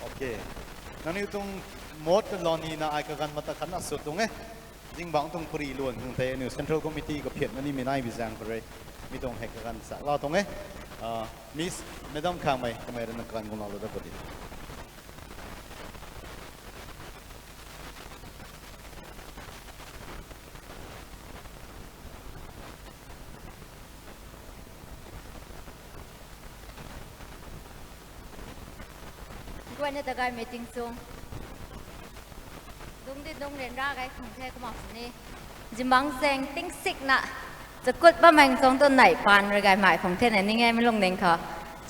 โอเคนั่นนี่ตรงมดลอนีนะไอ้กันมาตะขันสุดตรงเนี้ยจริงบางตรงปรีล้วนตรงเตนิวเซ็นทรัลคอมมิตี้ก็เพียรนั่นนี่มีนายวิจังไปเลยมีตรงแหกกันสักเราตรงเนี้ยมิสไม่ต้องข้ามไปทำไมเรื่องการของเราได้พอดีวันนี้ตะการมีติ้งซุงดุงดิดุงเรียนรักไอ้ของแท้ก็มาสินี่จิมังเซงติ้งสิกนะจะกดบ้ามันทรงต้นไหนปานระกายใหม่ของแท้ไหนนี่ไงไม่ลงเด้งค่ะ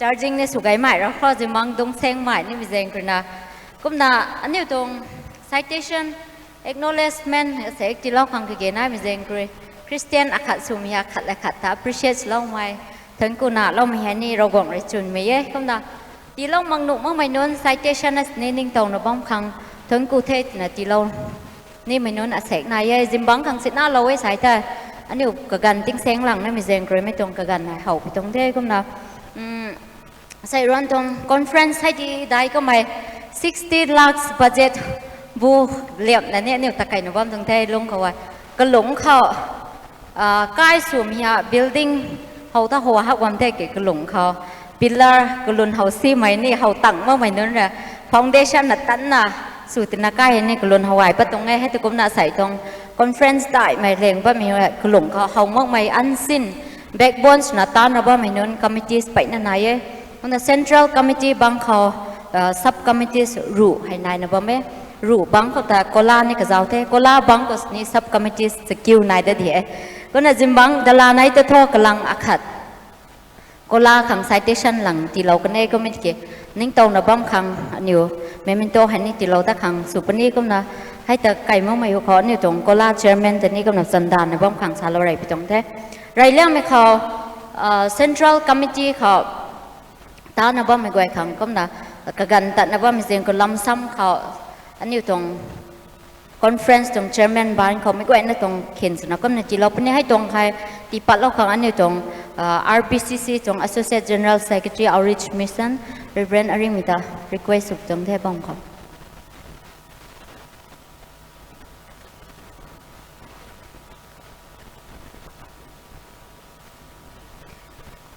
จาร์จิงในสุกายใหม่แล้วก็จิมังดุงเซงใหม่นี่มีเซงกันนะกุมนะอันนี้ตรง citation acknowledgement เสกที่เราขังคือเกณฑ์นะมีเซงกันคริสเตียนอาคัดสุมีอาคัดและขัดถ้า appreciate เราไหมถึงกูน่ะเราไม่เห็นนี่เรากงเลยจุนไม่เย่กุมนะตีเรามังหนุมังไม่นน citation นี่นิ่งตรงนะบ้องขังถึงกูเทศนะตีเรานี่ไม่นนอาเสกนายจิมบังขังสิน่าเราไว้ใส่แต่อันนี้กกันติ้งเสียงหลังนั่นมีเสียงกรีไม่ตรงกันนะเขาไปตรงเท่ก็นะใส่รอนตรงคอนเฟรนซ์ให้ดีได้ก็ไม่60 lakhs budget บูเลียบนั่นเนี่ยตะไคร้หนูบ้านตรงเท่ลงเขาว่าก็หลงเขาใกล้สูมีอะ building เขาถ้าหัวหักวันเท่ก็หลงเขา pillar ก็ลุนเขาซีไหมนี่เขาตั้งเมื่อไหร่นั่นแหละ foundation น่ะตั้งน่ะสุดนักการนี่ก็ลุนหวายประตรงไงให้ตะกุมน่ะใส่ตรงคอนเฟรนซ์ได้ไม่เร่งว่ามีกลุ่มเขามากไม่อันสิ้นแบ็กบอนส์นาตานว่าไม่นู้นคอมมิตี้ไปนั่นไหนมันเซ็นทรัลคอมมิตี้บางเขาซับคอมมิตี้รูให้นายนะว่าไม่รูบางเขาแต่โคลานี่ก็จะเอาเท่โคลาบางก็นี่ซับคอมมิตี้สกิลนายได้ดีก็น่าจิมบังดลาในตัวทอกำลังอักขัดโคลาขังไซเทชันหลังที่เราก็เนี่ยก็ไม่เกี่ยนิ่งโตนะบ้องขังนิวเมมินโตให้นี่ที่เราตะขังสุปนี่ก็นะให้แต่ไก่มั่งไม่ขอเนี่ยตรงโคลาเชอร์แมนแต่นี่ก็นับสันดานในบ้องขังสารอะไรไปตรงแท้ไรเรื่องไม่เขาเซ็นทรัลคอมมิตี้เขาตาในบ้องไม่กวยขังก็นะกกันแต่ในบ้องมีเสียงก็ล้ำซ้ำเขาอันนี้ตรงคอนเฟรนซ์ตรงเชอร์แมนบ้านเขาไม่กวยในตรงเข็นสนะก็ในจีเราเป็นให้ตรงใครตีปัดเราขังอันนี้ตรง RBCC ตรง Associate General Secretary Outreach Mission Reverend อาริมิตา request สุดตรงแท้บ้องเขา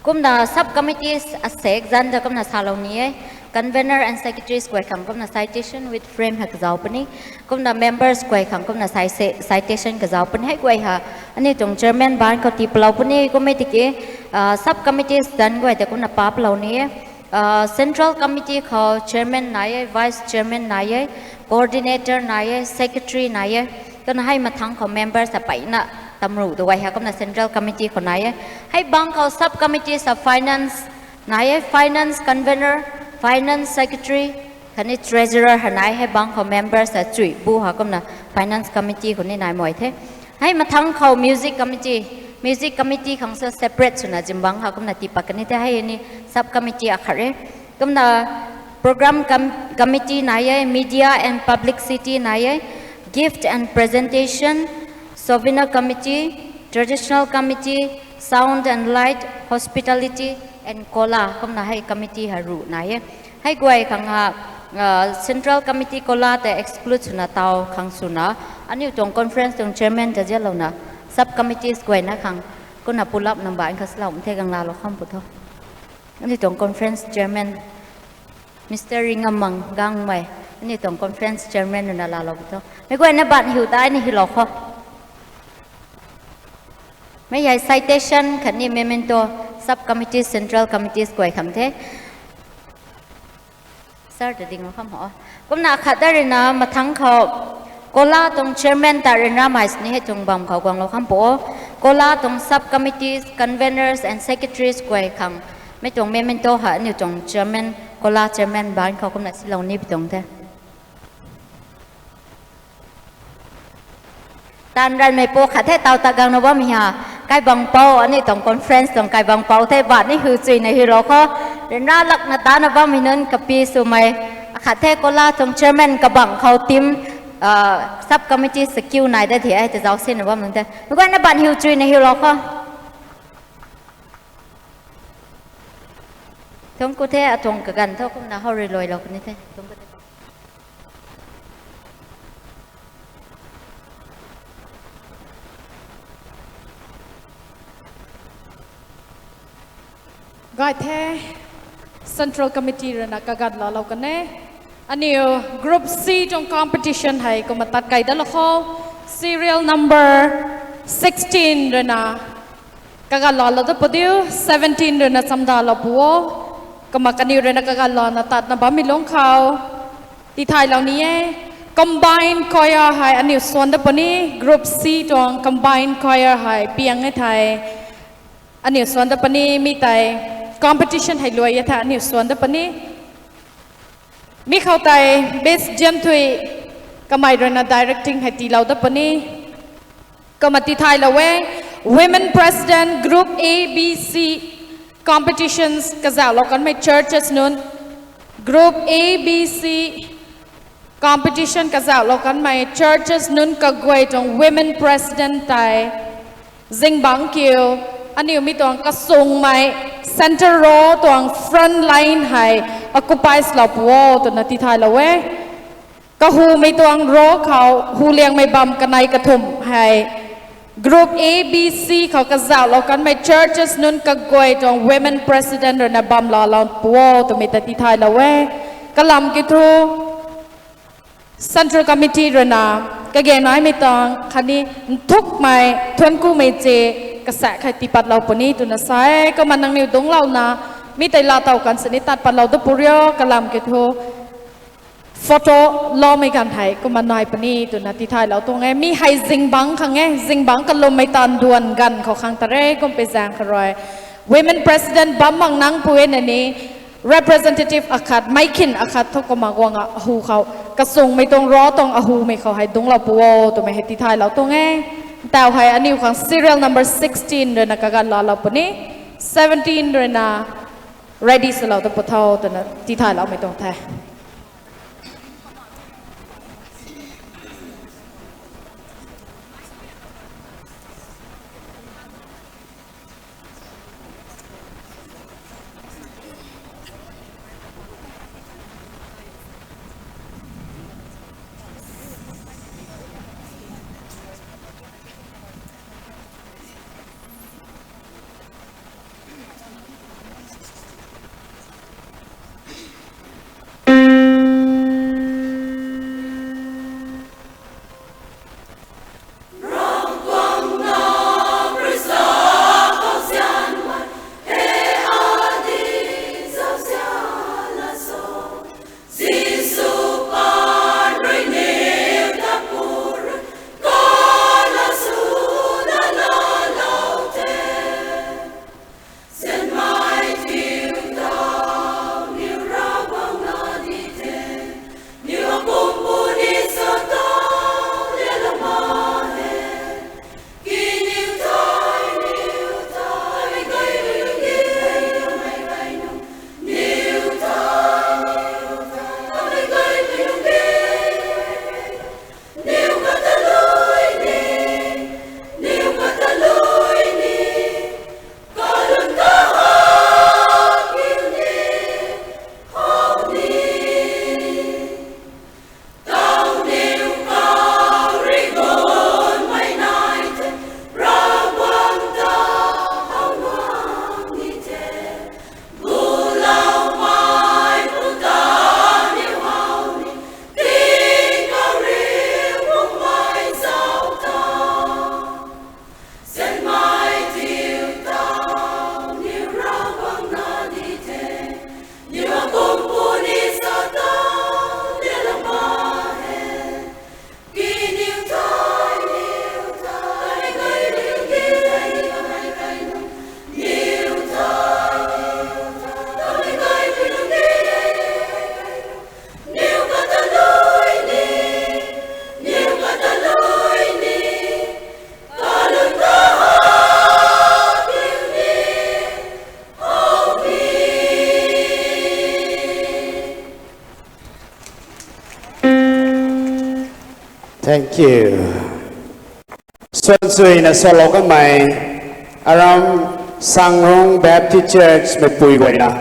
กุมนา subcommittees Asaek จันจะกุมนาซาลานี้ convener and secretaries กวยขังกุมนา citation with frame ให้กระเจ้าปนี่กุมนา members กวยขังกุมนา citation กระเจ้าปนี่ให้กวยหาอันนี้ตรง chairman บ้านเขาตีเปล่าปนี่ก็ไม่ติเกsubcommittees จันกวยแต่กุมนาป้าเปล่านี้central committee เขา chairman นาย vice chairman นาย coordinator นาย secretary นายก็ให้มาทั้งของ members ไปนะตำรวจด้วยค่ะก็ใน Central Committee คนไหนให้บางเขา Sub Committee สับ Finance ไหน Finance Convener Finance Secretary คันนี้ Treasurer ไหนให้บางเขา Members จะจุยบูค่ะก็ใน Finance Committee คนนี้นายหมวยเทให้มาทั้งเขา Music Committee ของ Separate ส่วนจิมบังค่ะก็ในตีปักกันนี้ให้นี่ Sub Committee อ่ะค่ะก็ใน Program Committee ไหน Media and Publicity ไหน Gift and Presentation Souvenir Committee, Traditional Committee, Sound and Light, Hospitality and Kola ก็น่าให้ committee หารูไหนให้กวยขังCentral Committee Kola แต่ exclude สุนัขเตาขังสุนัขอันนี้ตรง conference ตรง chairman จะเจ้าเรานะ sub committee กวยนะขังก็น่าพูดลับนำบ่ายเขาสลับเทกังลาเราข้ามปุถุอันนี้ตรง conference chairman Mr. Ringammang กังไม่อันนี้ตรง conference chairman นั่นลาเราปุถุไม่กวยนะบัตรหิวได้นี่หิวหลอกเขาไม่ใช่ citation ขันนี้เมมโต sub committee central committee กวยคำเทสาร์จะดิ่งเราคำหอก็น่าขัดได้เลยนะมาทั้งเขาโกลาตรง chairman แต่เรนรามาสนี่ให้จงบังเขากวางเราคำโปโกลาตรง sub committees conveners and secretaries กวยคำไม่ตรงเมมโตหานี่ตรง chairman โกลา chairman บ้านเขาก็น่าสิเรานี่ไปตรงเทตานรันไม่โปขัดให้เตาตะกังนะว่ามีฮะไก่บังเปาอันนี้ต้องคอนเฟรนซ์ต้องไก่บังเปาเทบาทนี่คือจุยในฮิโร่เขาเรนน่าลักนะตานะว่ามีนั้นกับปีสุมัยขัดให้โกลาตรงเชอร์แมนกับบังเขาทีมซับคอมมิชชั่นสกิลไหนได้ที่ไอ้จะเอาเส้นนะว่ามันแต่เมื่อก่อนนะบันฮิวจุยในฮิโร่เขาเท ทงกูเทอทงกันเท่ากุมนะเขารวยเราคนนี้เท่ทงกูเทก็แท้ Central Committee เรื่องนักการเรากันแน่อันนี้ Group C จง competition ให้ก็มาตัดไก่ด้านละข้อ Serial number 16 เรื่องนะการเราจะพูดอยู่17 เรื่องนะจำได้เราบัวก็มากันอยู่เรื่องนักการเรานะตัดนะบ้ามีลงเขาที่ไทยเหล่านี้ combine choir ให้อันนี้ส่วนเดียวกันนี้ Group C จง combine choir ให้เพียงให้ไทยอันนี้ส่วนเดียวกันนี้มีแต่competition ให้รวยยะท่านี่ส่วนเดปนี้มีเข้าใจ base เจียมทุยก็ไม่รวยนะ directing ให้ตีเราเดปนี้ก็มาตีไทยเราเว้ women president group A B C competitions ก็จะเรากันไม่ churches นู้น group A B C competition ก็จะเรากันไม่ churches นู้นก็กวยตรง women president ไทยจิงบังคิวอันนี้มีตัวกระทรวงไหม center row ตัว front line ให้ occupy เราปัวตัวนาทีไทยเราเว้ก็หูมีตัว row เขาหูเลี้ยงไม่บำกันในกระทุ่มให้ group A B C เขากระจายเรากันไม่ churches นู้นก็กวยตัว women president หรือนาบำเราปัวตัวมีนาทีไทยเราเว้ก็ลำกิทู Central Committee หรือนาก็เกณฑ์น้อยไม่ต้องคันนี้ทุกไม่ทวนกู้ไม่เจกระแสใครตีปัดเราปนี้ตุนสายก็มันนั่งนิ้วตรงเรานะมีแต่ลาเต่ากันสนิทตัดปัดเราตัวปุริโยกลำเกทัวโฟโต้ล้อไม่กันไทยก็มันน้อยปนี้ตุนที่ไทยเราตรงไงมีให้จิงบังขังไงจิงบังกันลมไม่ตันดวนกันเขาขังตะเร่ก็ไปแซงขรอย Women President บัมมังนั่งพูดในนี้ Representative อาคาดไม่ขินอาคาดทุกก็มากวางหูเขากระทรวงไม่ตรงรอตรงหูไม่เขาให้ตรงเราปัวตัวไม่ให้ที่ไทยเราตรงไงแต่ให้อันนี้ของ serial number 16 เดือนนักการเราปนี้17 เดือนนะ ready สเราตัวปะเท่าตัวนั้นที่ไทยเราไม่ต้องแท้ Thank you ส่วนสุยนะสโลกันใหม่ around สังรอง Baptist Church ไม่ปุยกว่านะ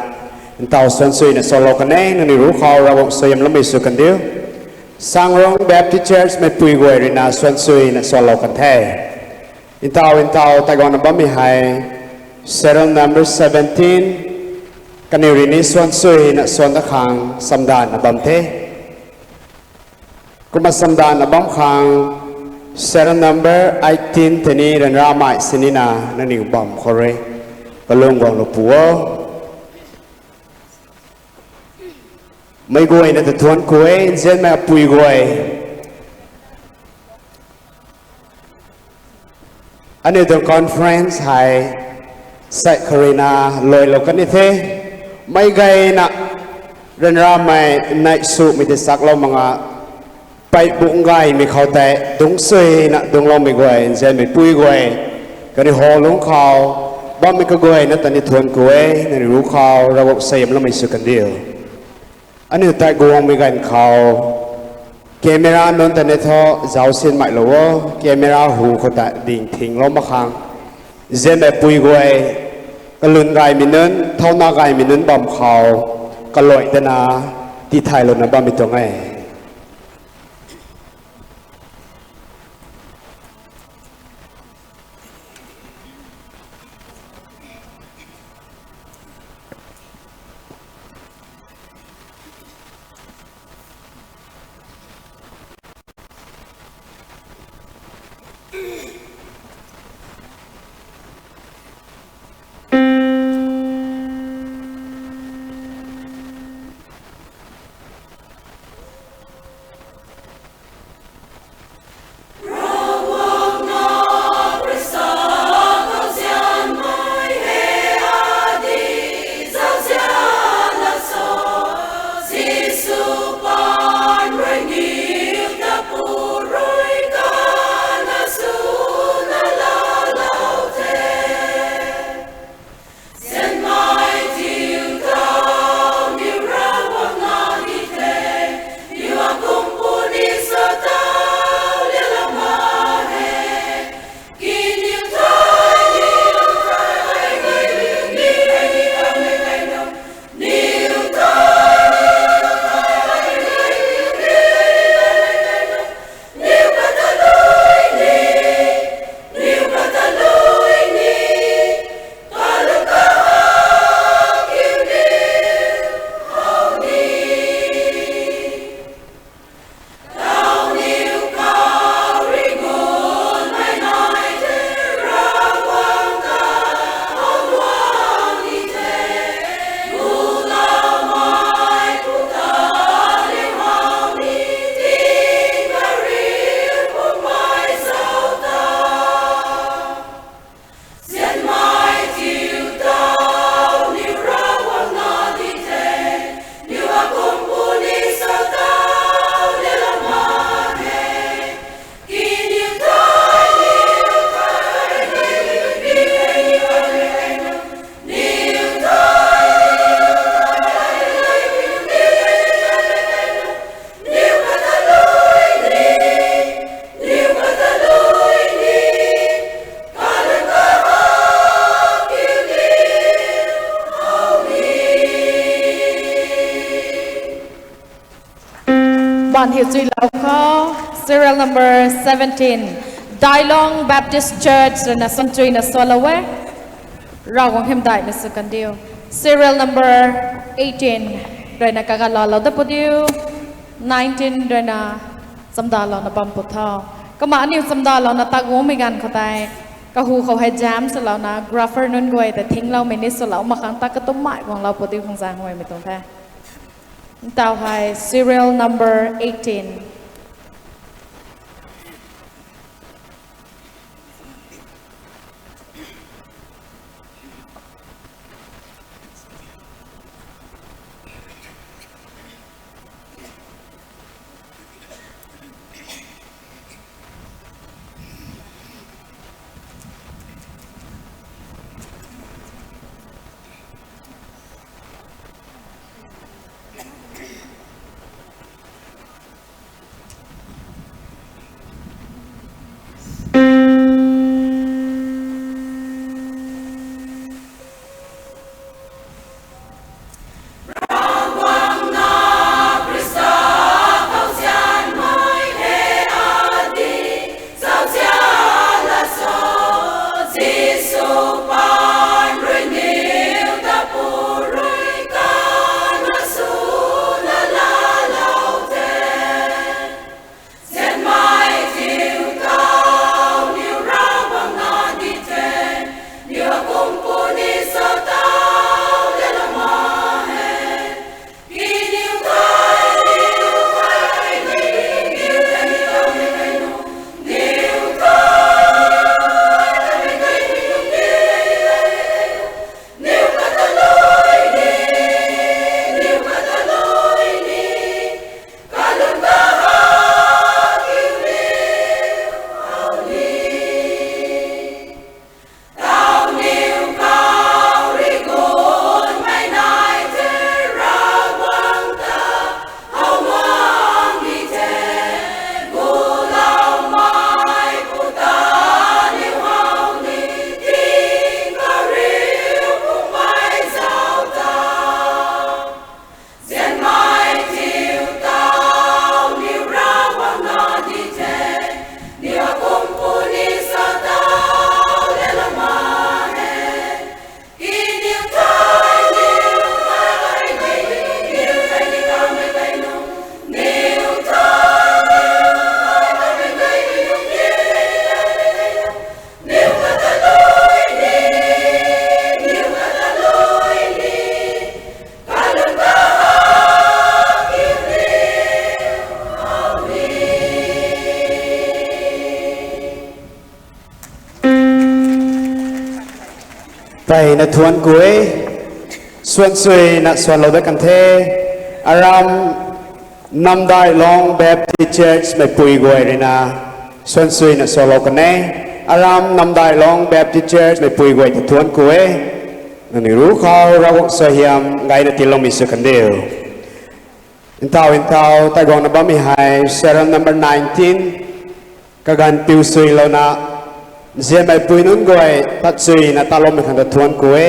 อินเตาส่วนสุยนะสโลกันเองนี่รู้เขาเราสยามละไม่สุกันเดียวสังรองแบบที่เชิร์ชไม่ปุยกวยรินาส่วนสุยนะสโลกันแท้อินเตาแต่ก่อนนั้นบ่มีให้ serial number 17กันนี่รินีส่วนสุยนะส่วนตะขังสัมดานนะบัมเทกุมาสัมดานนะบัมขัง serial number 18ที่นี่เรนราไม่สินีนานั่นนี่บัมขอเรกลงวางลูกปัวไม่กวยนะแต่ทวนกวยเช่นแม่ปุยกวยอันนี้ตรงคอนเฟรนซ์ให้ใส่คารินาลอยโลกันนี่เท่ไม่ไกลนะเรนราไม่ในสุมิติสักเรามังไปบุ้งไกมีเขาแต่ตรงสวยนะตรงเราไม่กวยเช่นไม่ปุยกวยก็ได้หอลงเขาบ้าไม่ก็กวยนะแต่นี่ทวนกวยนี่รู้เขาเราบอกเสียมแล้วไม่สุกันเดียวอันนี้แต่กวงมีกันเขาแคมราโน้นแต่ในท่อเจ้าเส้นไม่หรอวะแคมราหูเขาแต่ดิ่งทิ้งล้มมาขังเส้นแบบปุยกวยกระลุนไก่มีเนินเท่าหน้าไก่มีเนินบอมเขากระลอยแต่นาที่ไทยเรานะบ้ามีตัวไงบ้านหิวจุยแล้วก็ serial number 17 Dailong Baptist Church นะสันจุยนะสวลเวเราของเข้มได้นะสักกันเดียว serial number 18เรนะกากาลาเราได้ปุ๊ดดิว19เรนะสัมดาเรานะปั๊มปุ๊ดท่อก็มาอันนี้สัมดาเรานะตากวงไม่กันเขาแต่ก็หูเขาให้จามสเรานะกราฟเฟอร์นั่นด้วยแต่ทิ้งเราไม่นิดสเรามาขังตากระตุ้มหมายของเราปุ๊ดดิวของจางหวยไม่ตรงแท้ต่อไป serial number 18 ไปนะทวนกุยส่วนสุยนะส่วนเราได้กันเทอารามนำได้ลองแบบที่เชิร์ชไม่ปุยกวยเลยนะส่วนสุยนะส่วนเรากันเน่อารามนำได้ลองแบบที่เชิร์ชไม่ปุยกวยที่ทวนกุยนั่นรู้เขาเราสยามไงนะที่ลงมีสุกันเดียวอินเทาแต่ก่อนนะบ้ามีให้เซรั่ม number 19ก็การปิวสุยเรานะเสียไม่ปุยนุ่นกวยตัดสุยนะตาลมไม่ขันตะทวนกุย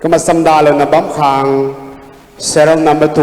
ก็มาสัมดาเรานะบ้าขางเซรั่ม number 20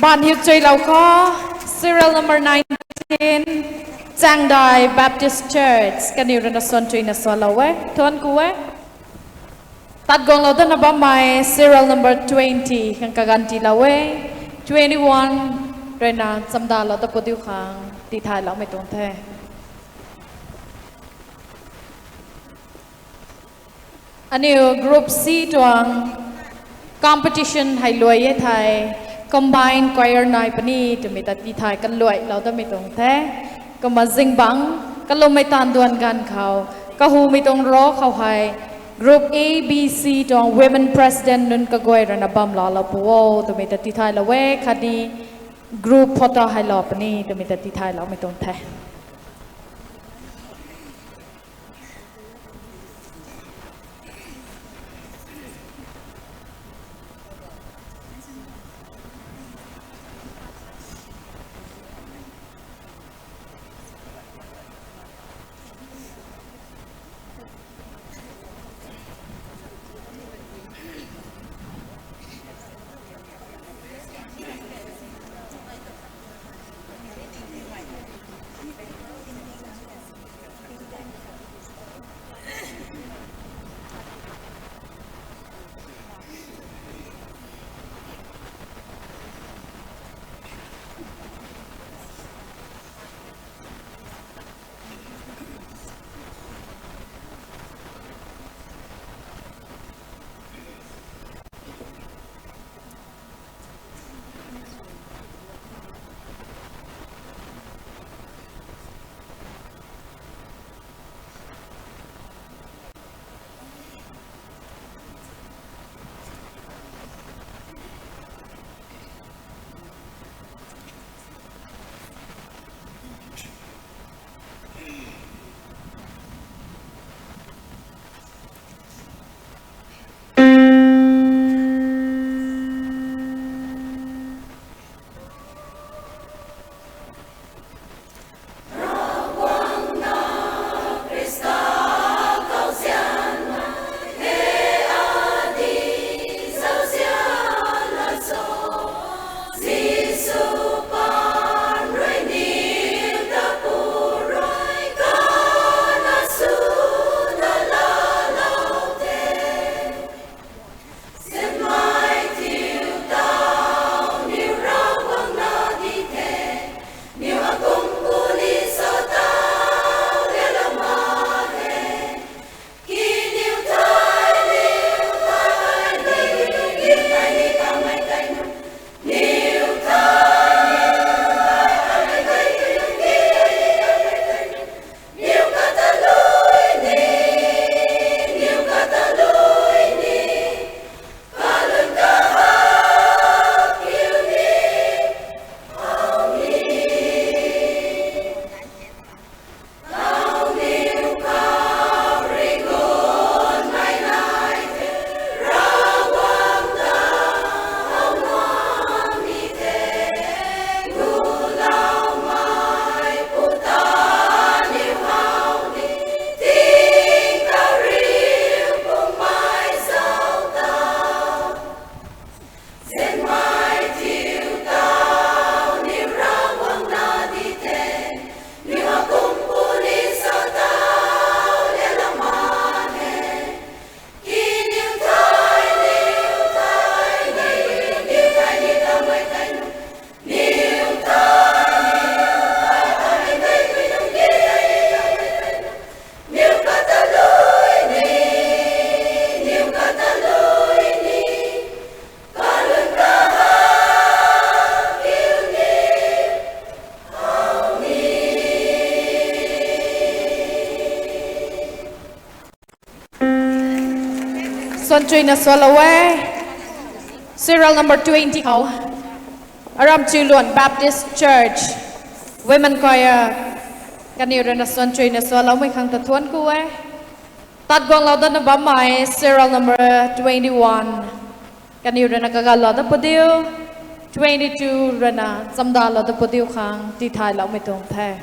บ้านฮิวใจเราก็ serial number 19 จังได Baptist Church กันอยู่ในส่วนจุยในส่วนเราเว้ทวนกูเว้ตัดกองเราต้นนับใหม่ serial number 20กันกันที่เราเว้21เรนาจำดาเราตะปุติวขางตีท้ายเราไม่ตรงแท้อันนี้ group C ตวง competition ให้รวยยี่ไทย combine choir นายปนีจะมีแต่ตีไทยกันรวยเราต้องไม่ตรงแท้ก็มาซิงบังก็ลงไม่ตานดวนกันเขาก็หูไม่ตรงรอเขาให้ group A B C ตวง women president นุนก็กวยระนาบัมเราปูโอจะมีแต่ตีไทยเราเว้คดี group พอต่อให้เราปนีจะมีแต่ตีไทยเราไม่ตรงแท้ Son Chui na swlou serial number 20 Aram Chuluan Baptist Church Women Choir Kaniu na Son Chui na swlou mai khang ta thuan ku Tat gwang lao da na ba mai serial number 21 Kaniu na kagal da podiu 22 rana samda la da podiu khang ti thai lao mai tong the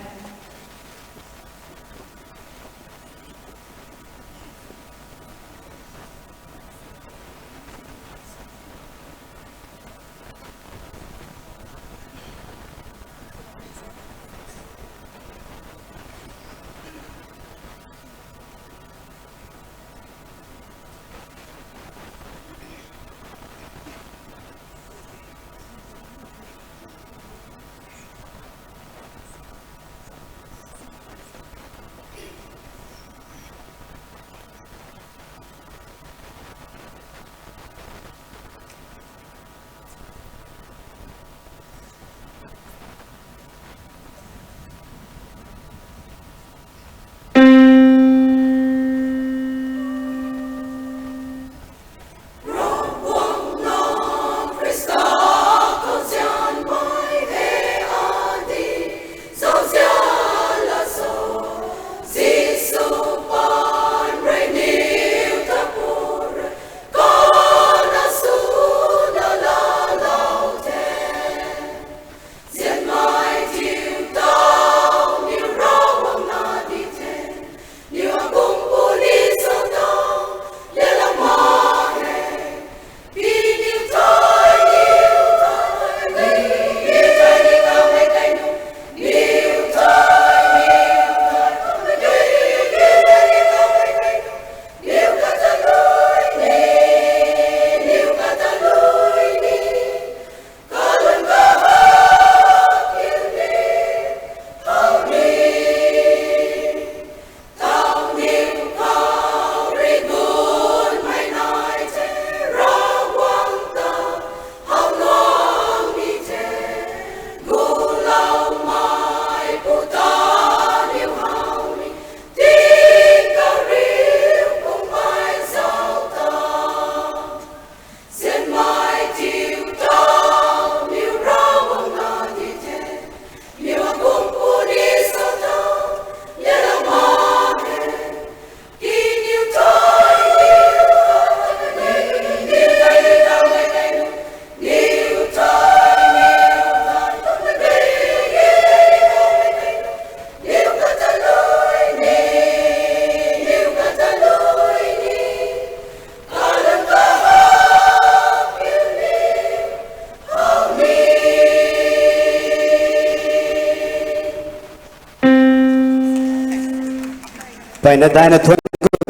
Tại nơi na thuần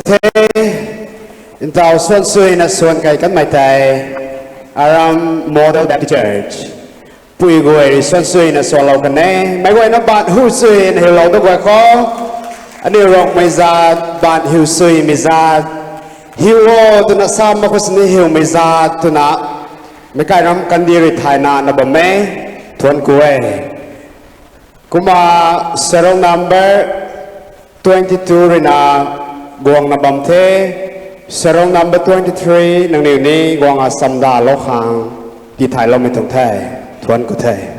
thế in tàu xuân xuôi na xuân cái cắn mai tay Aram Model Baptist Church Pui guai xuân xuôi na xuân lâu cái này mấy guai nó bạn hưu xuôi na hiểu lâu đó guai khó anh đi Rongmei ra bạn hưu xuôi mi ra hưu ô tu na sam mà có sinh hưu mi ra tu na mấy cái ram căn đi rồi thái na bầm mê thuần guai kuma serial number 22 rin na guang na bamthe serong number 23 nang niu ni guang a samda lo khang ti thai lo mi thong thai thuan ku thai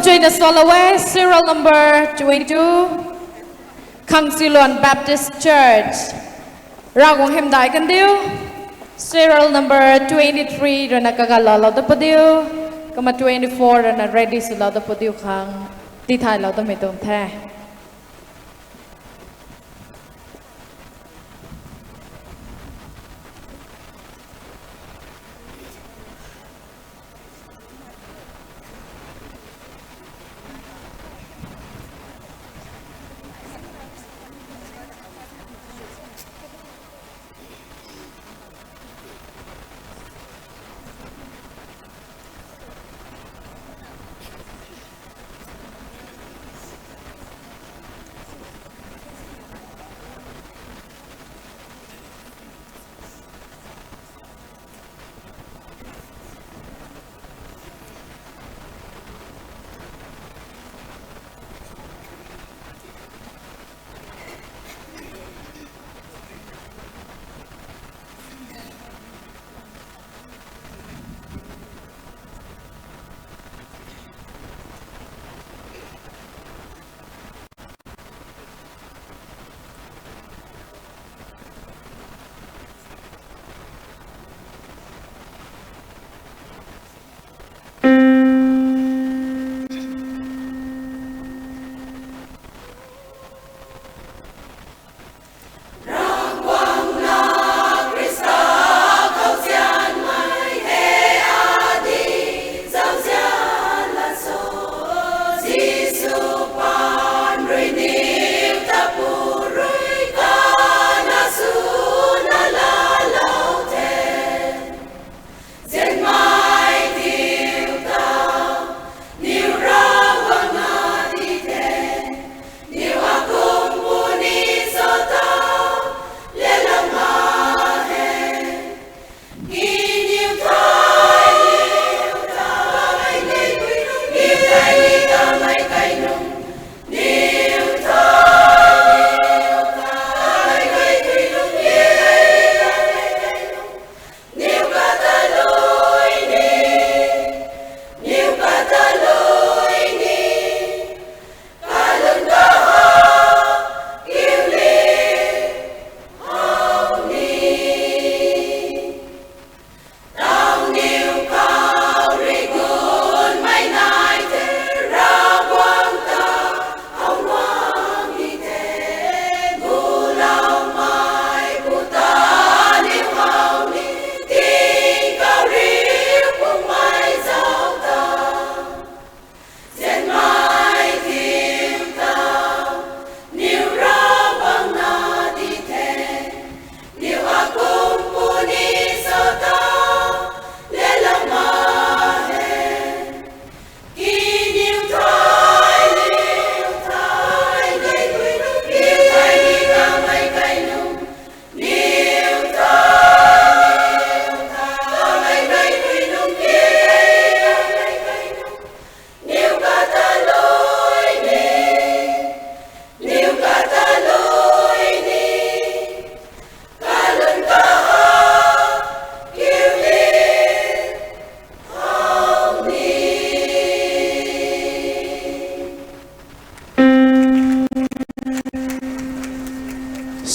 Join the swlou, serial number 22, Khang Baptist Church. Ragong Hem Dai Kan Diu, serial number 23, Rana Kagala Lauda Padiu, Kama 24, Rana Ready Sulauda Padiu Khang, Tithai Lauda Metong The.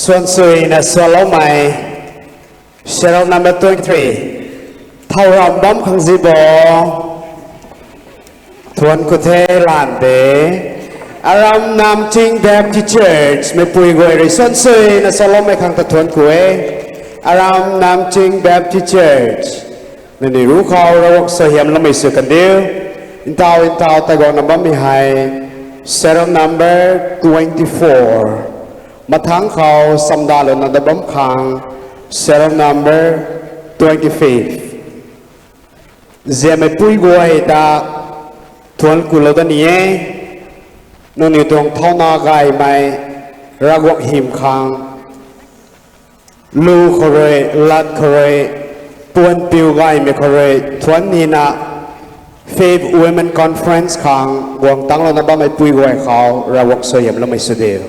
Xuân Sui na swlou mai serial number 23 thâu rong bom khang zibo thuần cụ thể làn đế aram nam ching Baptist Church me pui goi ri Xuân Sui na swlou mai khang ta thuần kuê aram nam ching Baptist Church nên đi rú khâu ra wok so hiểm lắm mấy sự cần điêu in tao ta gọi nằm bấm mi hai serial number 24 mà tháng khâu xăm đa lên là bấm khang serial number 25 giờ mày pui goi ta thuần cụ lâu ta nhé nó nhiều tuồng thao na gai mày ra gọc hiểm khang lu khore lat khore puan piu gai me khore thuần hina Faith Women Conference khang guang tang lo na ba mày pui goi khao ra gọc so yam lo mày so deo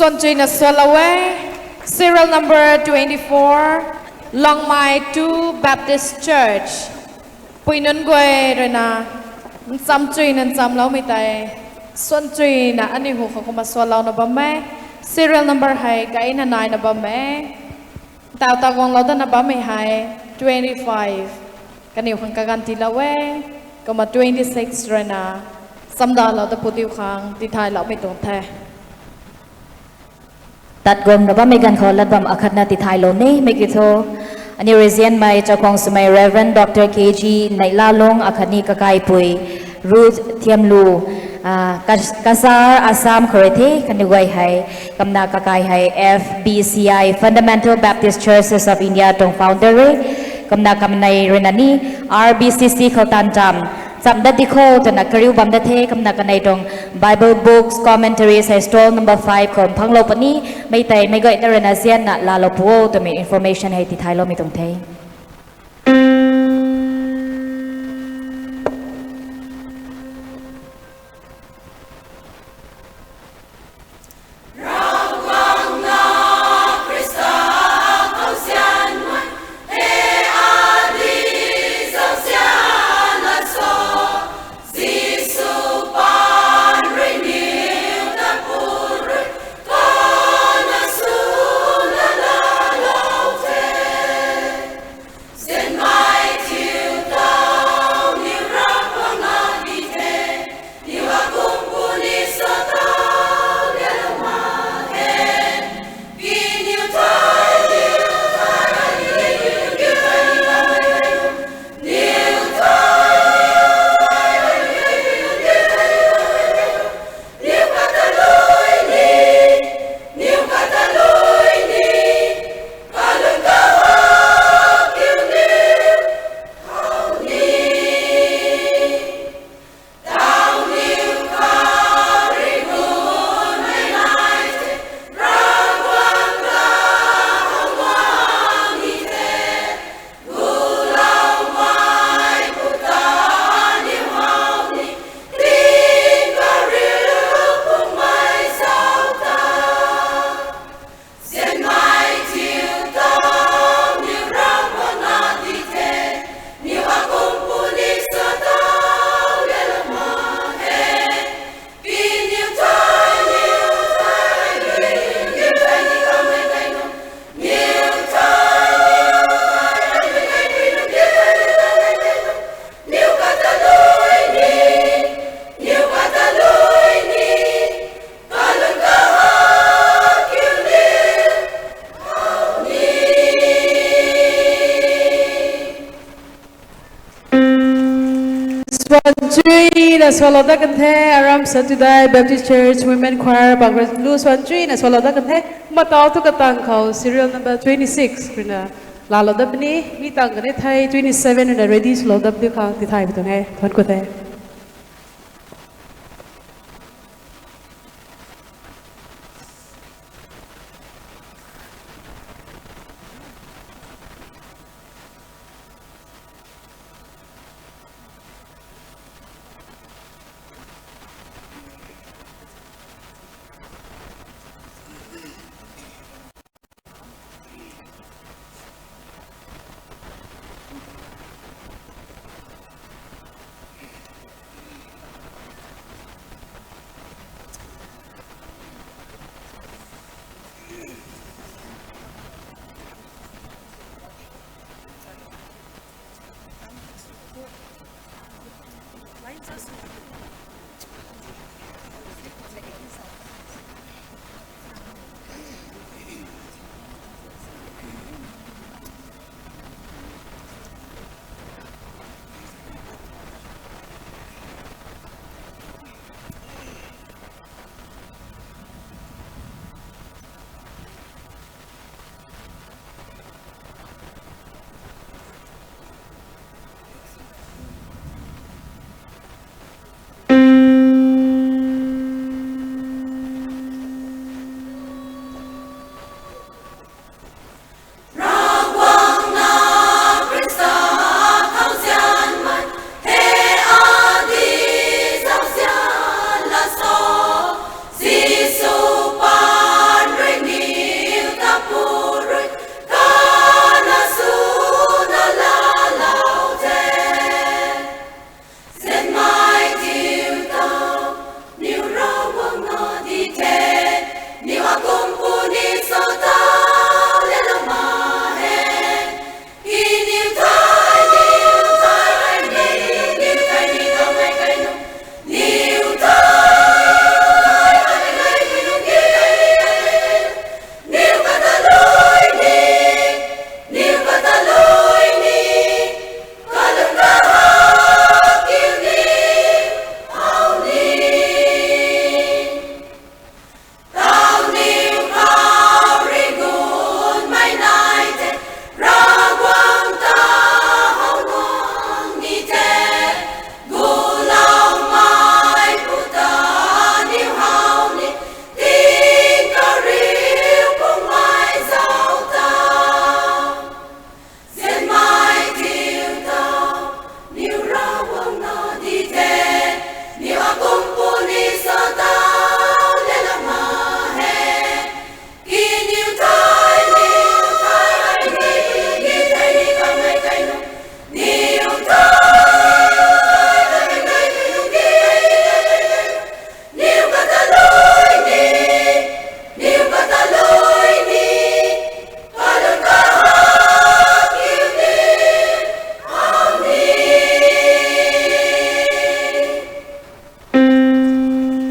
Sonjina Swlou, serial number 24, Rongmei 2 Baptist Church. Puinun gwe rena, samchui nan samlau mitai. Sonjina ani hu khokoma swlou na bame, serial number hai kaina 9 na bame. Tao ta gong lauda na bame hai 25. Kaniu khang kaganti lawe, koma 26 rena. Samda lauda putiu khang tithai lau mi tong the. Tat gom na ba may gan kholat bam akhat na tithai lo ni may kito ani rezian may chakong sumay Reverend Dr. KG Nailalong akhani kakay puy Ruth Thiamlu kasar Assam Khorete kanugay hay kamna kakay hay FBCI Fundamental Baptist Churches of India tong founder kamna kamnay renani RBCC khotanjam Samdati ko to nakariw bamdate kam nakanay tong Bible books commentaries ay stall number 5 kon phanglo pani may tay may goy na sian na lalo po to may information hay tithai lo mitong tay. Swlou da kan the Aram Satudai Baptist Church Women Choir Bangladesh Lu Swanjui na swlou da kan the matao tu katang khau serial number 26 krina lalo da bni mi tang ne thai 27 and ready swlou da bi khang ti thai bitong hai thon ko the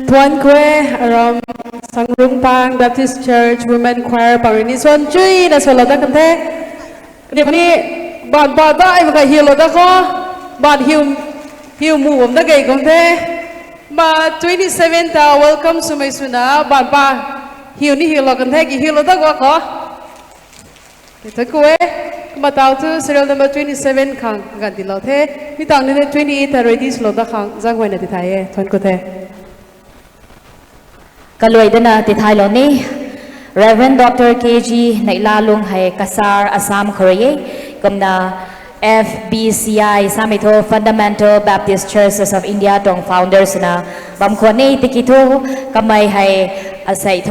Tuan Kwe aram Sangrung Pang Baptist Church Women Choir Pangini Swan Chui na swlou da kan the dim ni ban ba da ai ka hielo da ko ban hiu mu om da gai kom the ba 27 ta welcome sumai suna ban ba hiu ni hielo kan the ki hielo da ko Tuan Kwe ma tau tu serial number 27 khang gan di lo the mi tang ni 28 ta ready swlou da khang jang hoi na ti thai Tuan Ko the Kaloi dana ti thai lo ni Reverend Dr. KG Nailalung hai Kasar Assam Korea kumna FBCI Samito Fundamental Baptist Churches of India tong founders na bamkhone tikito kamai hai Asaek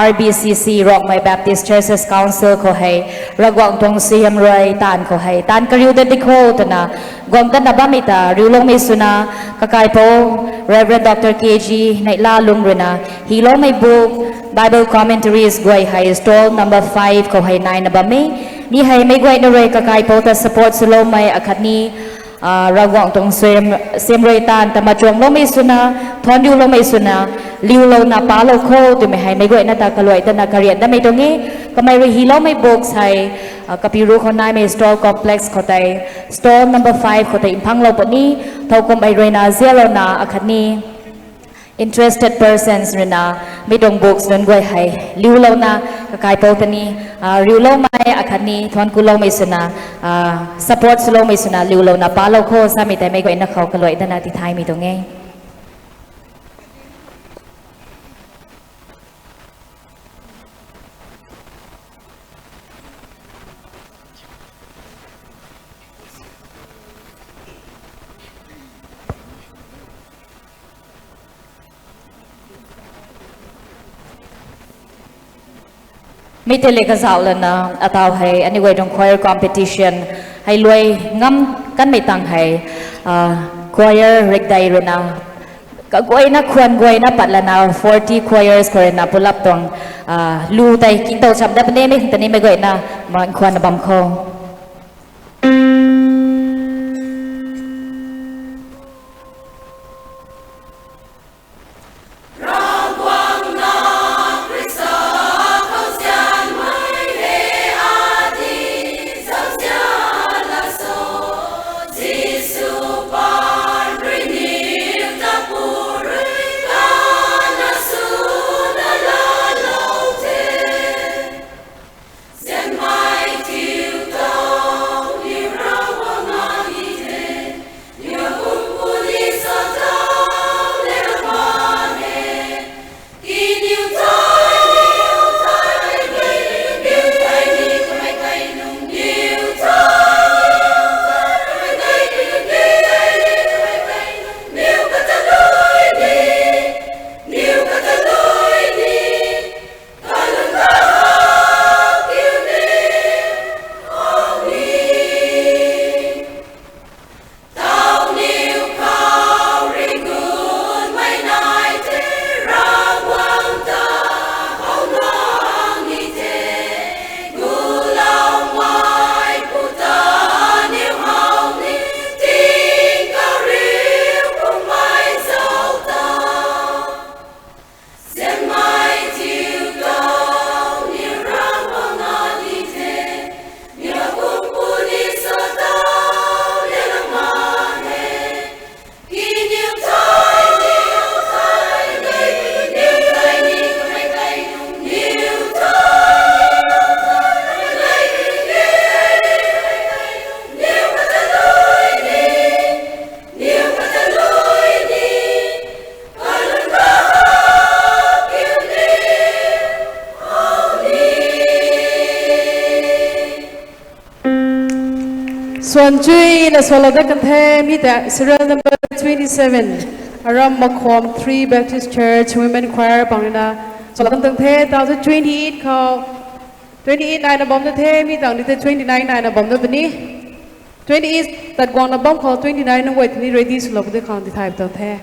RBCC Rongmei Baptist Churches Council ko hai ragwang tong siyam rai tan ko hai tan kariu de dikho tana gom tan nabamita riulong mai suna kakai po Reverend Dr. KG Nailalung rena hilo mai book Bible commentaries guai hai stall number 5 ko hai 9 nabame ni hai mai guai na rai kakai po ta support swlou mai akhatni ragwang tong sem rai tan tamachong lo mai suna thon riu lo mai suna liu lo na pa lo kho tu mai hai mai guai na ta kaloi ta na kariat da mai tongi kamai rai hilo mai books hai kapiru khonai mai stall complex khotai stall number 5 khotai imphang lo pani thokom ai rai na zero na akhatni interested persons rena midong books don goi hai liu lo na kakai po tani riu lo mai akhani thon ku lo mai suna support swlou mai suna liu lo na pa lo kho sa mi tai mai goi na khau kaloi dana ti thai mi to nge mi te le ka zau la na ataw hai anyway dong choir competition hai loi ngam kan mai tang hai choir rek dai rena kaguayna khuan guayna patlana 40 choirs korena pulap tong lu tai king tau cham da bne me tani me goina man khuan bam kho Swan Chui na swlou da kan the mi ta serial number 27 aram Makhom 3 Baptist Church Women Choir pangna swlou kan tang the 28 kho 28 nine bom da the mi tang ni 29 nine bom da bani 28 tat gwang na bom kho 29 na wait ni ready swlou da khang ti thai tang the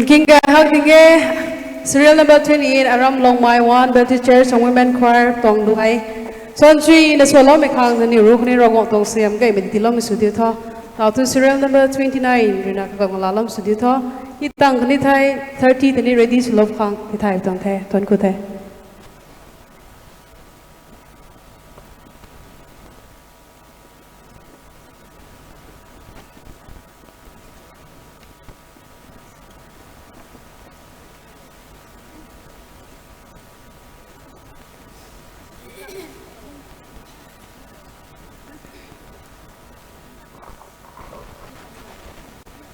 Kinga Hagdinge, serial number 28, Aram Rongmei 1, Baptist Church and Women Choir, Tong Duhai. Son Tree in the swlou me khang the new Rukni Rogong Tong Siam Gay Meditilom Sudito. Now to serial number 29, Rina Kagalalam Sudito. Hitang Nitai 30, the new ready to love khang, the type don't te, don't go te.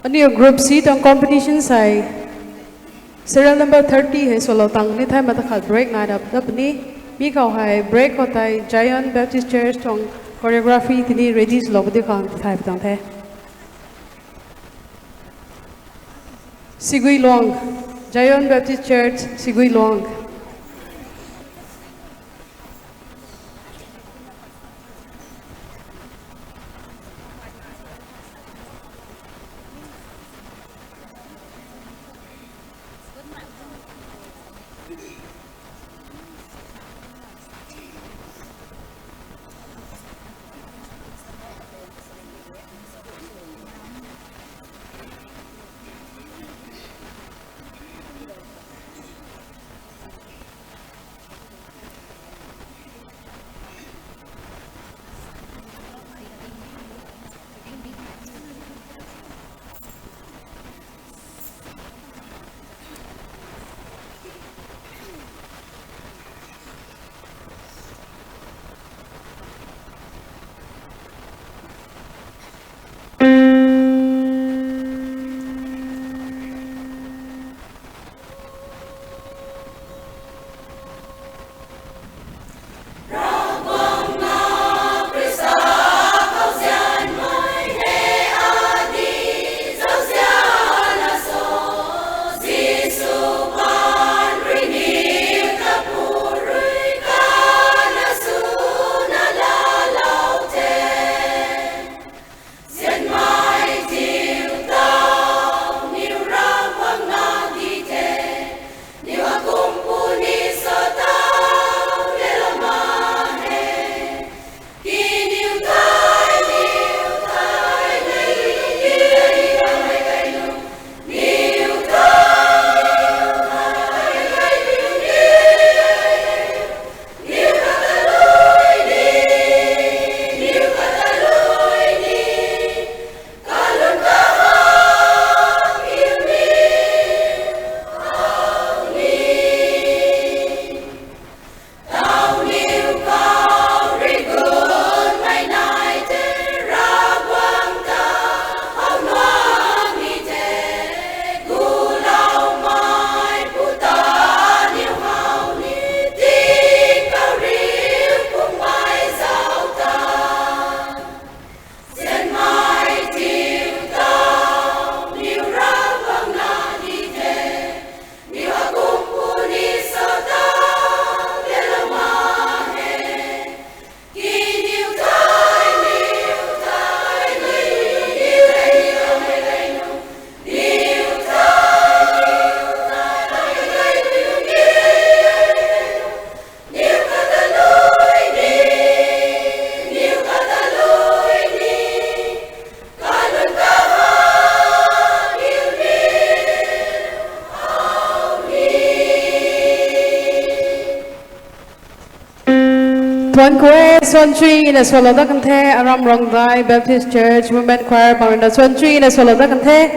On your group seat on competition side, serial number 30 है swlou tang ni thai matakal break night up dapni mi kau hai break hotai Giant Baptist Church tong choreography tini ready swlou budi kang thai tang the Sigui Long Giant Baptist Church Sigui Long Tuan Kue, Swan Tree in a swallow the Kante, Aram Rongmei Baptist Church, Women Choir, Bangna Swan Tree in a swallow the Kante,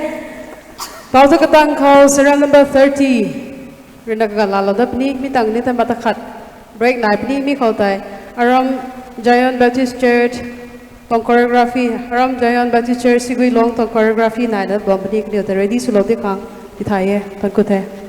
Pautukatang Call, serial number 30. Rinagala the Pnik, Mitang Nitan Batakat, Break Night Pnik Mikotai, Aram Jayon Baptist Church, Tong choreography, Aram Jayon Baptist Church, Sigui Long, Tong choreography, Night at Bombnik, the ready swallow the Khang, Ethei, Tankute.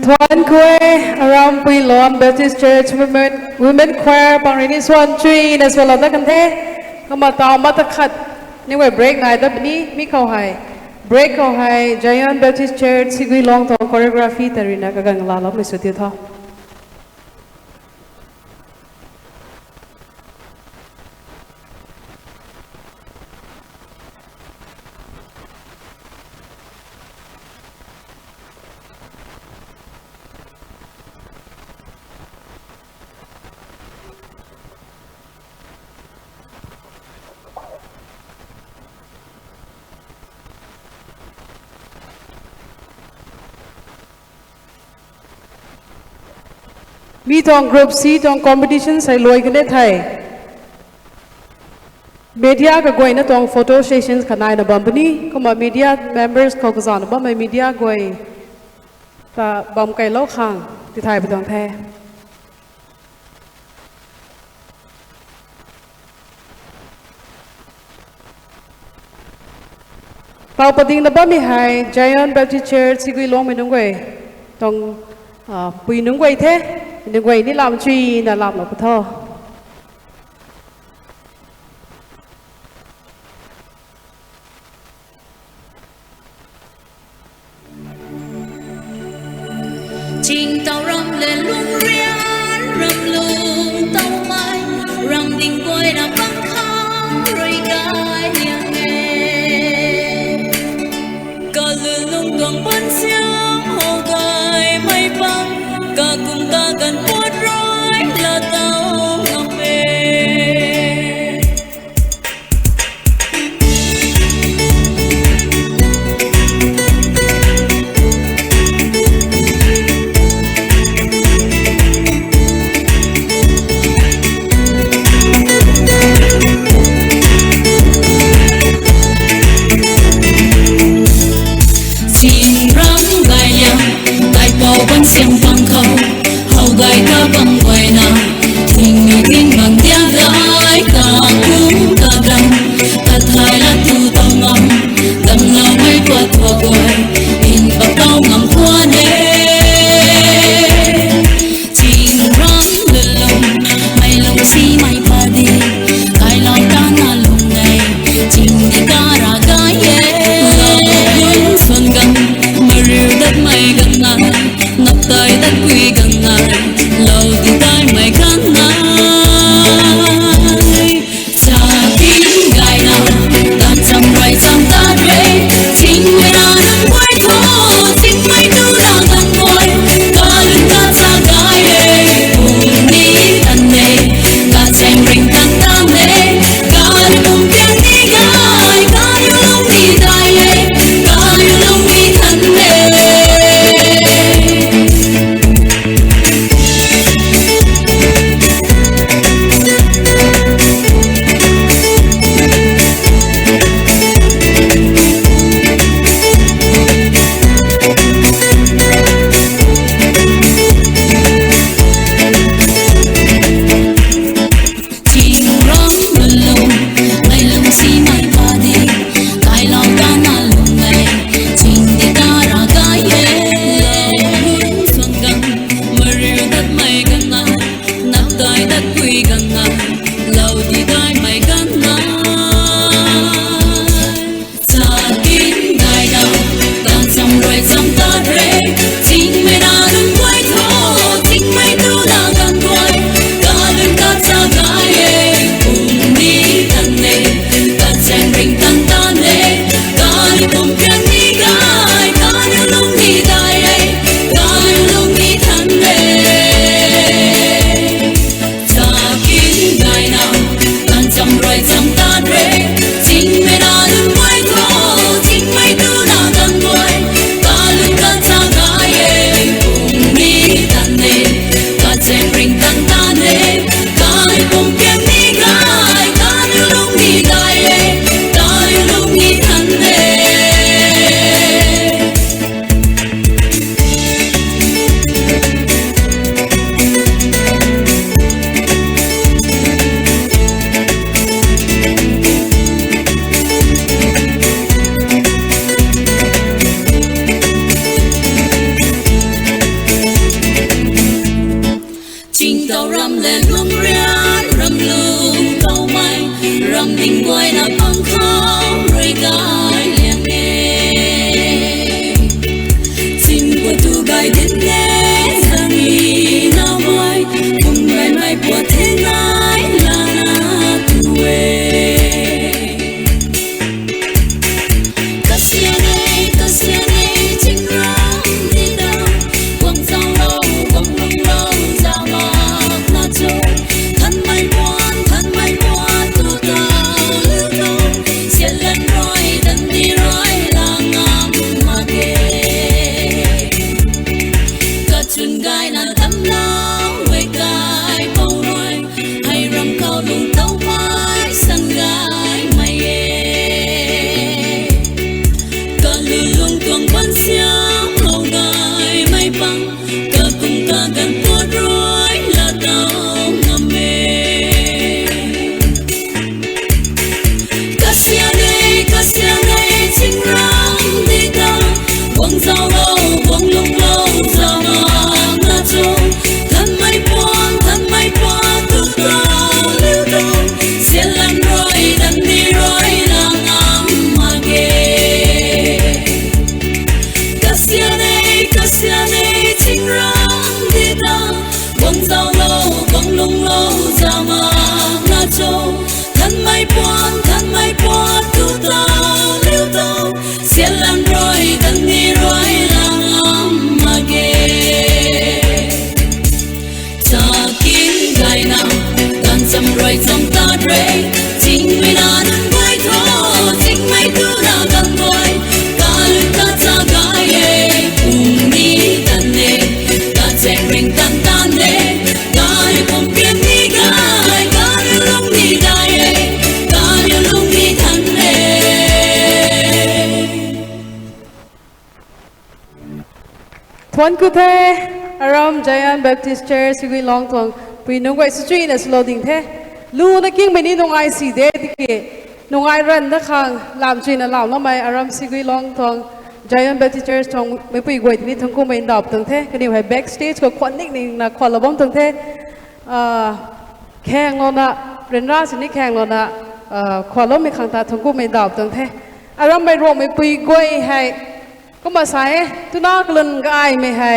Tuan Kue, around Puilon Baptist Church, Women Choir, Bangrini Swan Tree, as well as the Kante, Kamata Matakat, anyway, break night, the Bni, Miko High, break O High, Jayon Baptist Church, Sigui Long to choreography, Tarina Gangala, Miss Utita. Meet on group seat on competition say loi kene thai media ka goi na tong photo sessions kanai na bambani kuma media members ko ka zan ba mai media goi ta bam kai lo khang ti thai ba tong the tao pading na ba mi hai Jayon Baptist Church Sigui Long mi nung goi tong pui nung goi the nung goi ni làm truy là làm ở thơ Chinh tàu rong lên lung rian rầm lung tàu mai đình quay là băng khang rồi gai liang nghe cả lư lung tuồng bắn xiang hồ gai mây băng cả cùng ta gần một rối là tao ngọc về bắn xiang băng khâu hầu gai ca kaguayna thình mi tin bằng tiếng gái ca cũng ca găng thật hai là tu tao ngầm tầm nào mấy qua thua quay in vào tao ngầm qua nè chim rắm lư lùng mày lùng si mày pa đi cái lòng ta na lùng này chim đi ca ra cái ye xuân găng mà riu đất mày gần ngàn ngập tới Sialan roi tani roi langam mage Takin gaina Dan sam roi sam ta dre Ting mi na nan bai tho Ting mai tu na kan toi Kalu ta ta gaye Umi tan ne Ta cheng ring tan tan ne Kalu pom pien ni gai Kalu long ni gaye Kalu long ni tan ne Tuan Kuthe, Aram Jayan Baptist Church, Sigui Long Tong, Pinong Wai Sutri na Sloding The, Lu na King Mani Nong I see there, Nong I run the Khang, Lam Chin and Lam, my Aram Sigui Long Tong, Jayan Baptist Church, Tong, Maybe wait, need to come in Dop Tong The, can you have backstage, go Quanting, na Qualabom Tong The, Kang Lona, Renras and Nick Kang Lona, Qualomi Kanta Tong come in Dop Tong The, Aram by Rome, Maybe go ahead. ก็มาใส่ตุนากลันก็ไอไม่ให้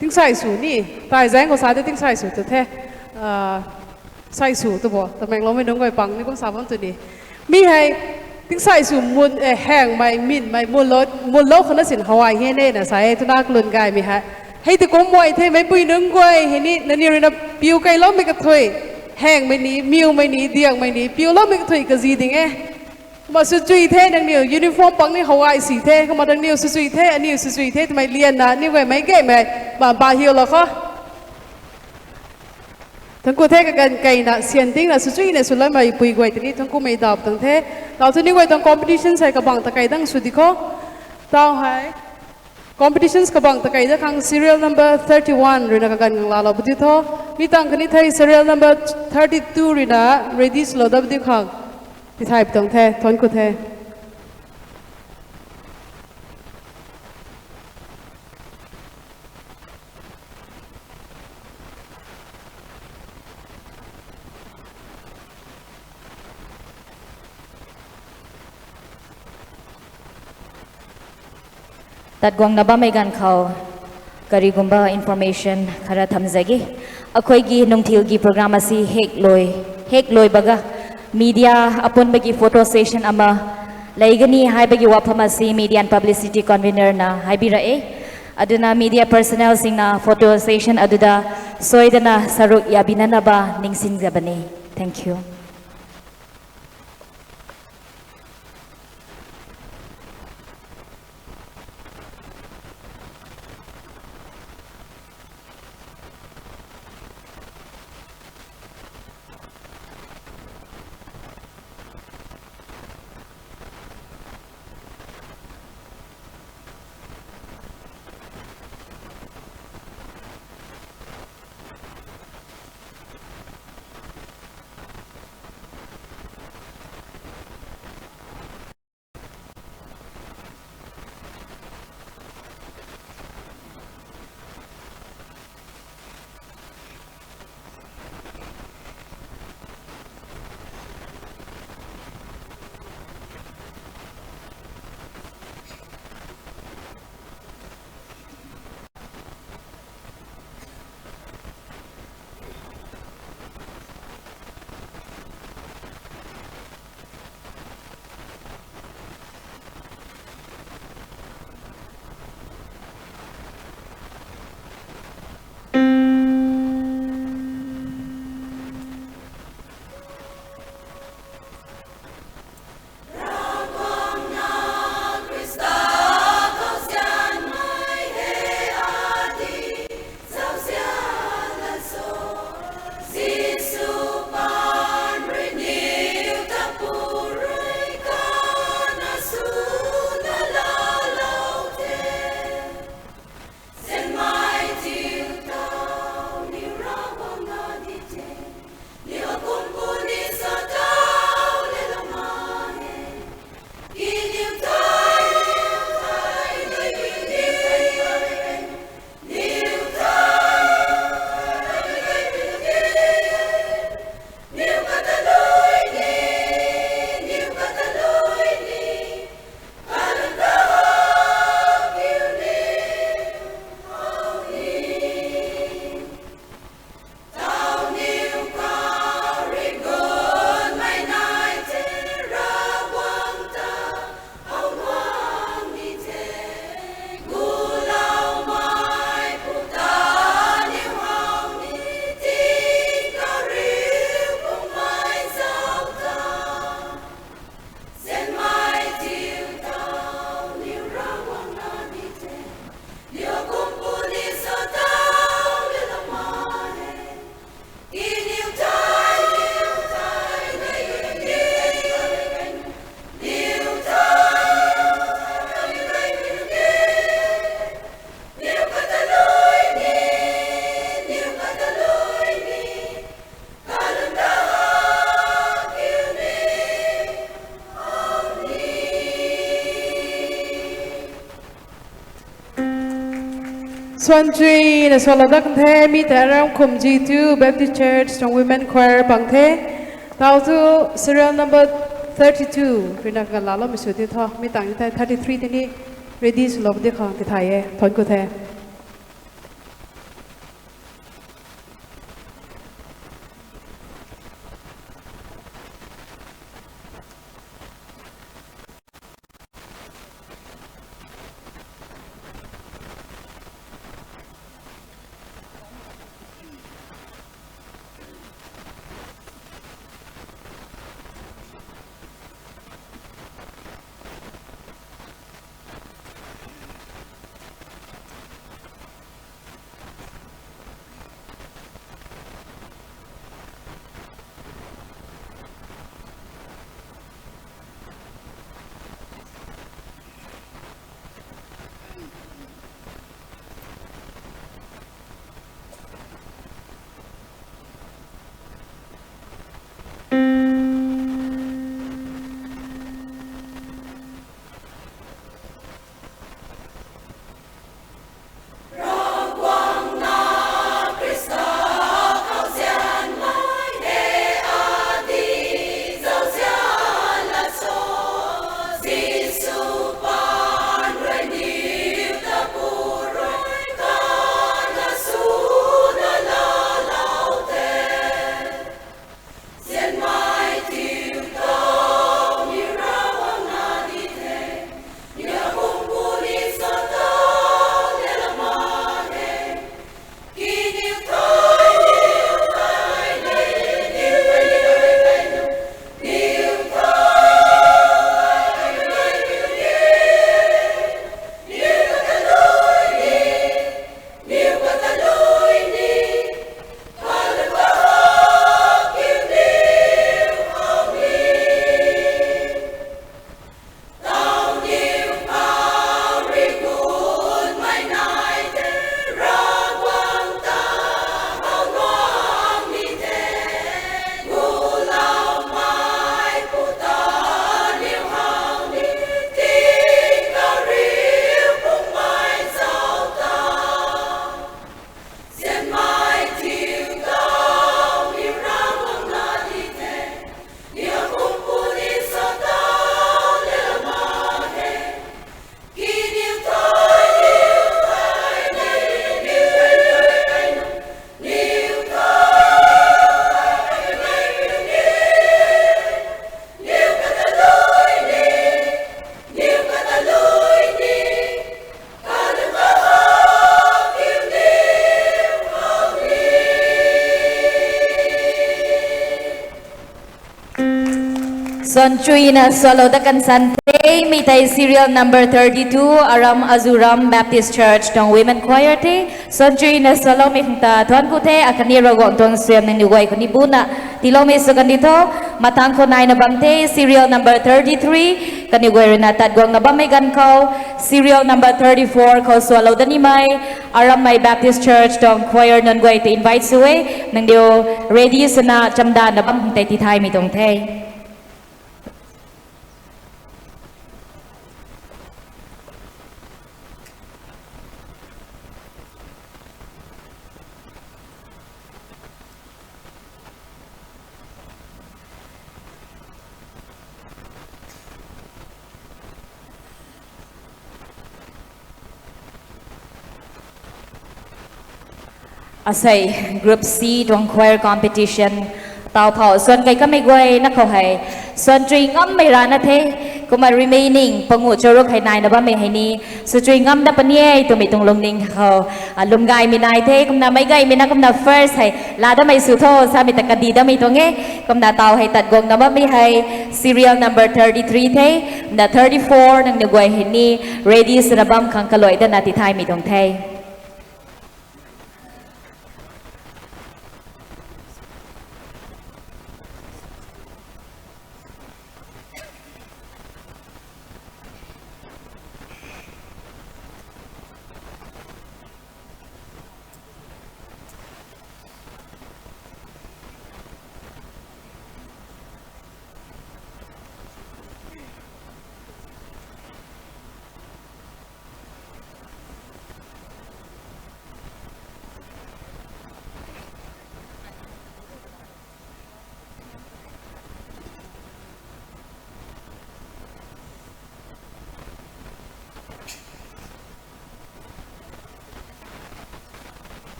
ทิ้งใส่สูนี่ตายแจ้งก็ใส่ได้ทิ้งใส่สูตัวแท้ใส่สูตัวบ่แต่แมงเราไม่น้องไว้ปังนี่ก็สามวันตัวนี้มีให้ทิ้งใส่สูมุนแห้งไม่มินไม่มุนรถคนนั้นสินฮาวายเฮเน่น่ะใส่ตุนากลันก็ไอไม่ให้ตัวกมวยเท่ไม่ปุยนึงก้อยเห็นนี่นั่นนี่เรื่องปิวไก่ล้มไม่กระถอยแห้งไม่หนีมิวไม่หนีเดียงไม่หนีปิวล้มไม่กระถอยกระซีดิ่งมาสุดจุยเท่ดังเดียวยูนิฟอร์มปังนี่ฮาวายสีเท่เขามาดังเดียวสุดจุยเท่อันนี้สุดจุยเท่ทำไมเรียนนะนี่เว้ยไม่เก่งไหมบาฮิลหรอคะทั้งกูเท่กับกันไก่นะเสียนติ้งนะสุดจุยเนี่ยสุดเลยมาปุยกวยทีนี้ทั้งกูไม่ดับทั้งเท่เราทีนี้เว้ยต้อง competition ใส่กับบังตะไก่ตั้งสุดที่เขาต้องให้ competitions กับบังตะไก่ตั้งครั้ง serial number 31หรือนักการเงินลาเราบุตรท้อมีตั้งคณิตไทย serial number 32หรือนะ ready สโลดับบุตรครั้งที่ไทยตรงแท้ทนกูแท้ตัดกวางนับไม่กันเขาการิกุมบา information ขณะทำใจกี่อคอยกีนงทิลกีโปรแกรมสีเฮกลอยบักmedia apun bagi photo session ama laigani hai bagi waphamasi media and publicity convener na hai birae aduna media personnel sing na photo session aduda soidana saruk yabinana ba ningsing jabani thank you Swantree na swlou da kan the mi ta ram khum G2 Baptist Church trong Women Choir bang the tau tu serial number 32 rina ka la lo mi su ti tho mi tang ta 33 ti ni ready swlou de khang ti thai e thon ko the Swantree na swlou da kan san the mi tai serial number 32 Aram Azuram Baptist Church trong Women Choir the Swantree na swlou mi ta thon ku the akani ro gon ton sem ni wai ko ni buna tilo mi so kan dito matang ko nai na bang the serial number 33 kani wai na tat gong na ba mai gan ko serial number 34 ko swlou da ni mai Aram mai Baptist Church trong choir non wai te invite suwe nang dio ready sana chamda na bang te ti thai mi tong the Asaek Group C trong choir competition tao phao xuân cây cái quay nó khâu hay xuân truy ngâm mày ra nó thế cũng mà remaining pengu chorok hay nai nó ba mày hay ni so truy ngâm đã panye tụi mày tung lông ninh khâu lùm gai mày nai thế cũng là mấy gai mày na cũng là first hay là đó mày sưu thô sao mày tắc đi đó mày tung nghe cũng là tao hay tạt gong nó ba mày hay serial number 33 thế là 34 nang quay hay ni ready sa bam khang kaloi đó là ti thai mày tung thế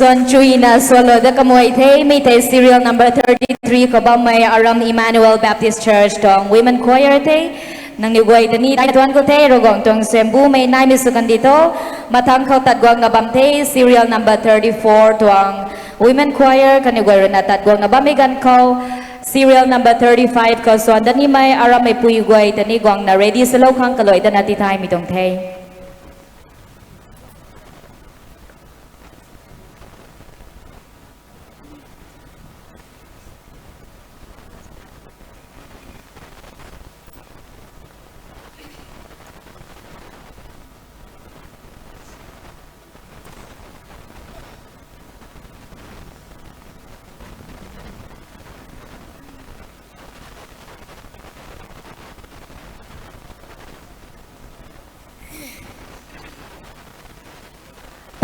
ส่วนจุยนะส่วนโลดกมวยเทมีเท serial number 33 ก็บ่ไม่อารมณ์ Emmanuel Baptist Church ตอง Women Choir เทnang niguay tani dai tuan ko te rogong tong sembu may nai misukan dito matang kau tatguang nga bamte serial number 34 tuang Women Choir kaniguay ron na tatguang nga bamigan kau serial number 35 ko so dani may aram may puyugway tani guang na ready sa lokang kaloy dan ati tay mitong te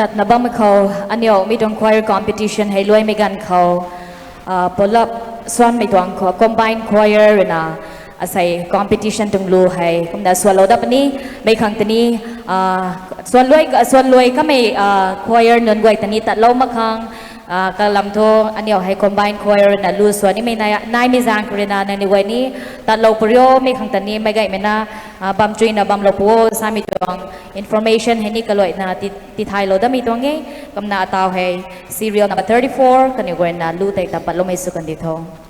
ตัดนับบังเขาอันเดียวมีตรง choir competition ให้รวยไม่กันเขาพลับส่วนไม่ตรงเขา combine choir นะอาศัย competition ตรงรู้ให้ก็ได้ส่วนเราดับนี้ไม่ขังตัวนี้ส่วนรวยก็ไม่ choir นนกวยตัวนี้ตัดเรามาขังกำลังโทอันเดียวให้ combine choir นะรู้ส่วนนี้ไม่นายไม่จางกรีนาในวันนี้ตัดเราปริโยไม่ขังตัวนี้ไม่ไกลไม่น่าบัมจุยนะบัมเราพัวสามีตรง information ให้นี่ก็เลยนะติดไทยเราได้มีตรงนี้กำนาตาวให้ serial number 34กันอยู่วันนะรู้แต่ตัดปัดเราไม่สุกันดีทอง